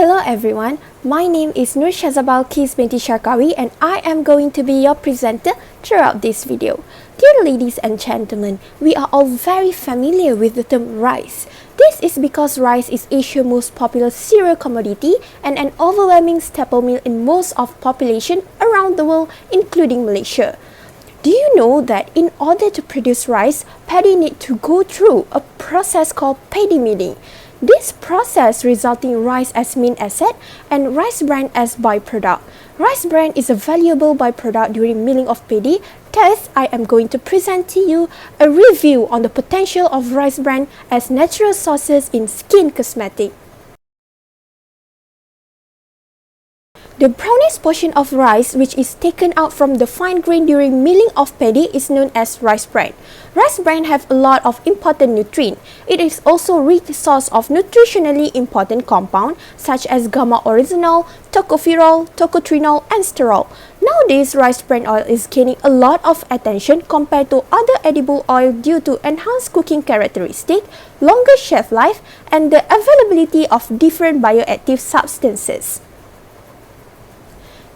Hello everyone, my name is SHAZA BALKHIS BINTI and I am going to be your presenter throughout this video. Dear ladies and gentlemen, we are all very familiar with the term rice. This is because rice is Asia's most popular cereal commodity and an overwhelming staple meal in most of population around the world, including Malaysia. Do you know that in order to produce rice, paddy need to go through a process called paddy milling? This process resulting in rice as main asset and rice bran as byproduct. Rice bran is a valuable byproduct during milling of paddy. Thus, I am going to present to you a review on the potential of rice bran as natural sources in skin cosmetic. The brownish portion of rice which is taken out from the fine grain during milling of paddy is known as rice bran. Rice bran have a lot of important nutrients. It is also a rich source of nutritionally important compounds such as gamma oryzanol, tocopherol, tocotrienol, and sterol. Nowadays, rice bran oil is gaining a lot of attention compared to other edible oil due to enhanced cooking characteristics, longer shelf life, and the availability of different bioactive substances.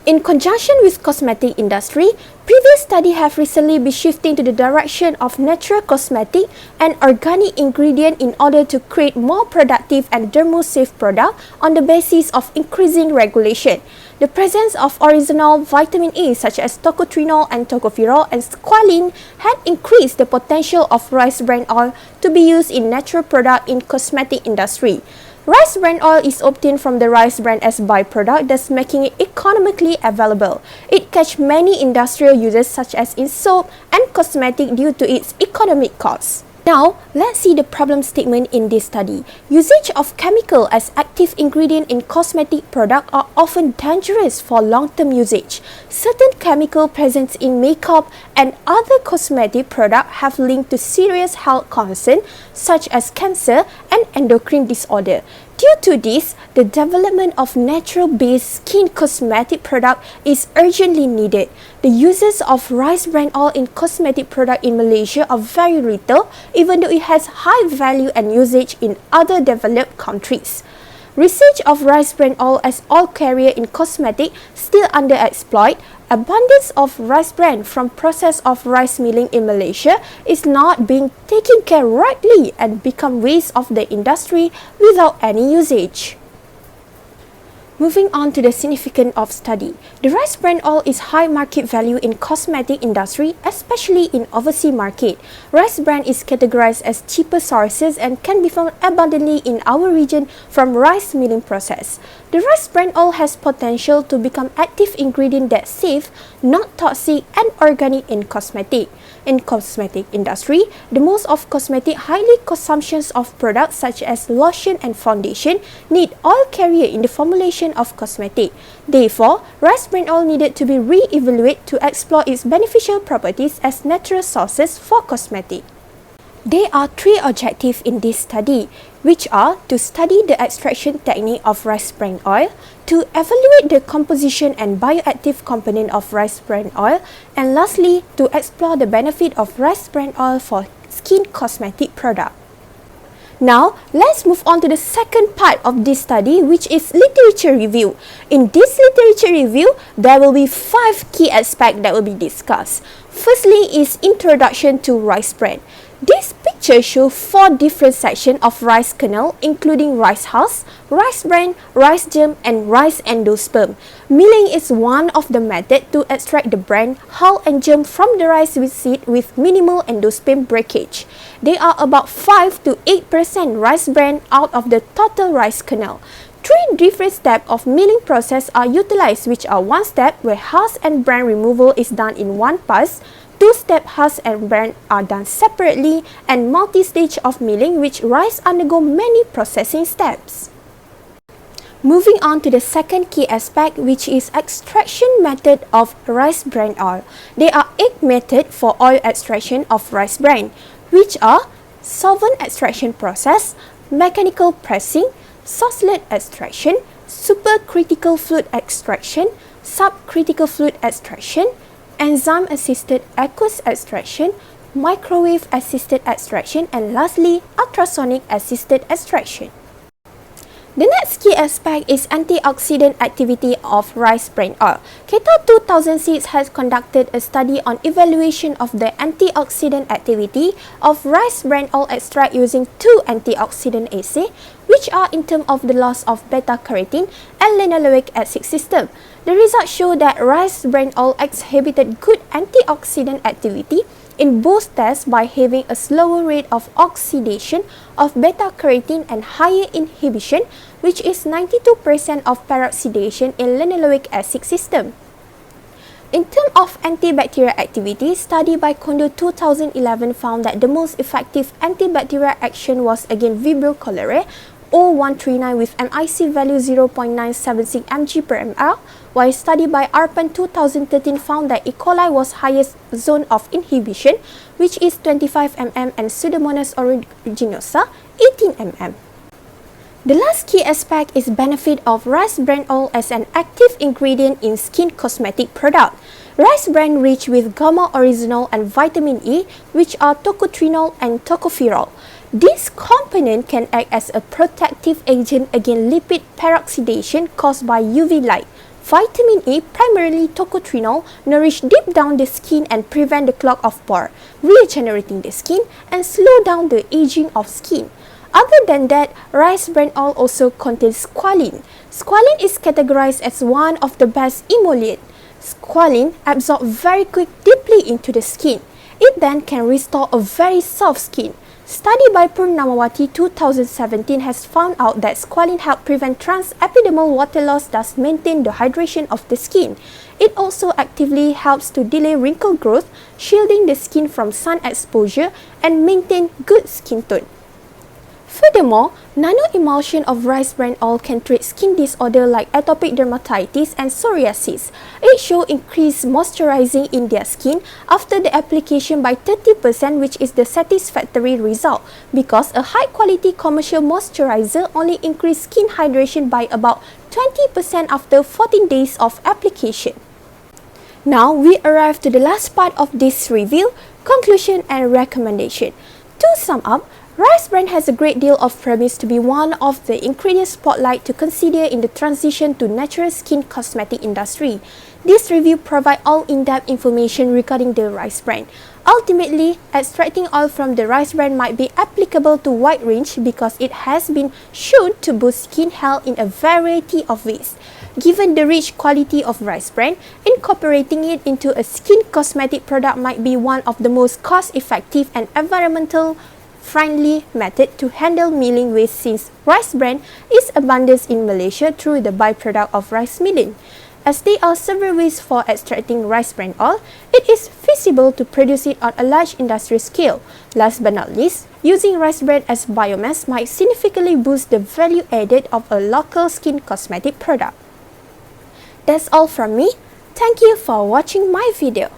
In conjunction with cosmetic industry, previous studies have recently been shifting to the direction of natural cosmetic and organic ingredient in order to create more productive and dermo-safe product on the basis of increasing regulation. The presence of oryzanol, vitamin A such as tocotrienol and tocopherol and squalene had increased the potential of rice bran oil to be used in natural product in cosmetic industry. Rice bran oil is obtained from the rice bran as byproduct, thus making it economically available. It catches many industrial uses such as in soap and cosmetic due to its economic cost. Now, let's see the problem statement in this study. Usage of chemical as active ingredient in cosmetic product are often dangerous for long-term usage. Certain chemical present in makeup and other cosmetic products have linked to serious health concerns such as cancer and endocrine disorder. Due to this, the development of natural-based skin cosmetic product is urgently needed. The uses of rice bran oil in cosmetic product in Malaysia are very little, even though it has high value and usage in other developed countries. Research of rice bran oil as oil carrier in cosmetic still underexploited. Abundance of rice bran from process of rice milling in Malaysia is not being taken care rightly and become waste of the industry without any usage. Moving on to the significance of study. The rice bran oil is high market value in cosmetic industry, especially in overseas market. Rice bran is categorized as cheaper sources and can be found abundantly in our region from rice milling process. The rice bran oil has potential to become active ingredient that's safe, not toxic, and organic in cosmetic. In cosmetic industry, the most of cosmetic highly consumptions of products such as lotion and foundation need oil carrier in the formulation of cosmetic. Therefore, rice bran oil needed to be re-evaluated to explore its beneficial properties as natural sources for cosmetic. There are three objectives in this study, which are to study the extraction technique of rice bran oil, to evaluate the composition and bioactive component of rice bran oil, and lastly, to explore the benefit of rice bran oil for skin cosmetic product. Now, let's move on to the second part of this study, which is literature review. In this literature review, there will be 5 key aspects that will be discussed. Firstly is introduction to rice bran. This picture shows 4 different sections of rice kernel, including rice husk, rice bran, rice germ, and rice endosperm. Milling is one of the methods to extract the bran, hull, and germ from the rice seed with minimal endosperm breakage. There are about 5 to 8% rice bran out of the total rice kernel. 3 different steps of milling process are utilized, which are 1 step where husk and bran removal is done in one pass, 2-step husk and bran are done separately, and multi-stage of milling which rice undergo many processing steps. Moving on to the second key aspect, which is extraction method of rice bran oil. There are 8 methods for oil extraction of rice bran, which are solvent extraction process, mechanical pressing, saucelet extraction, supercritical fluid extraction, subcritical fluid extraction, enzyme-assisted aqueous extraction, microwave-assisted extraction, and lastly, ultrasonic-assisted extraction. The next key aspect is antioxidant activity of rice bran oil. Keto 2006 has conducted a study on evaluation of the antioxidant activity of rice bran oil extract using two antioxidant assays, which are in terms of the loss of beta-carotene and linoleic acid system. The results show that rice bran oil exhibited good antioxidant activity in both tests by having a slower rate of oxidation of beta-carotene and higher inhibition, which is 92% of peroxidation in linoleic acid system. In terms of antibacterial activity, study by Kondo 2011 found that the most effective antibacterial action was against Vibrio cholerae O139 with MIC value 0.976 mg per ml, while study by Arpan 2013 found that E. coli was highest zone of inhibition, which is 25 mm, and Pseudomonas aeruginosa 18 mm. The last key aspect is benefit of rice bran oil as an active ingredient in skin cosmetic product. Rice bran rich with gamma-oryzanol and vitamin E, which are tocotrienol and tocopherol. This component can act as a protective agent against lipid peroxidation caused by UV light. Vitamin E, primarily tocotrienol, nourish deep down the skin and prevent the clog of pore, regenerating the skin and slow down the aging of skin. Other than that, rice bran oil also contains squalene. Squalene is categorized as one of the best emollient. Squalene absorbs very deeply into the skin. It then can restore a very soft skin. Study by Purnamawati 2017 has found out that squalene helps prevent transepidermal water loss, thus maintain the hydration of the skin. It also actively helps to delay wrinkle growth, shielding the skin from sun exposure and maintain good skin tone. Furthermore, nano-emulsion of rice bran oil can treat skin disorder like atopic dermatitis and psoriasis. It shows increased moisturizing in their skin after the application by 30%, which is the satisfactory result, because a high-quality commercial moisturizer only increases skin hydration by about 20% after 14 days of application. Now, we arrive to the last part of this review, conclusion and recommendation. To sum up, rice bran has a great deal of promise to be one of the ingredient spotlight to consider in the transition to natural skin cosmetic industry. This review provides all in-depth information regarding the rice bran. Ultimately, extracting oil from the rice bran might be applicable to wide range because it has been shown to boost skin health in a variety of ways. Given the rich quality of rice bran, incorporating it into a skin cosmetic product might be one of the most cost-effective and environmental friendly method to handle milling waste, since rice bran is abundant in Malaysia through the byproduct of rice milling. As there are several ways for extracting rice bran oil, it is feasible to produce it on a large industrial scale. Last but not least, using rice bran as biomass might significantly boost the value added of a local skin cosmetic product. That's all from me. Thank you for watching my video.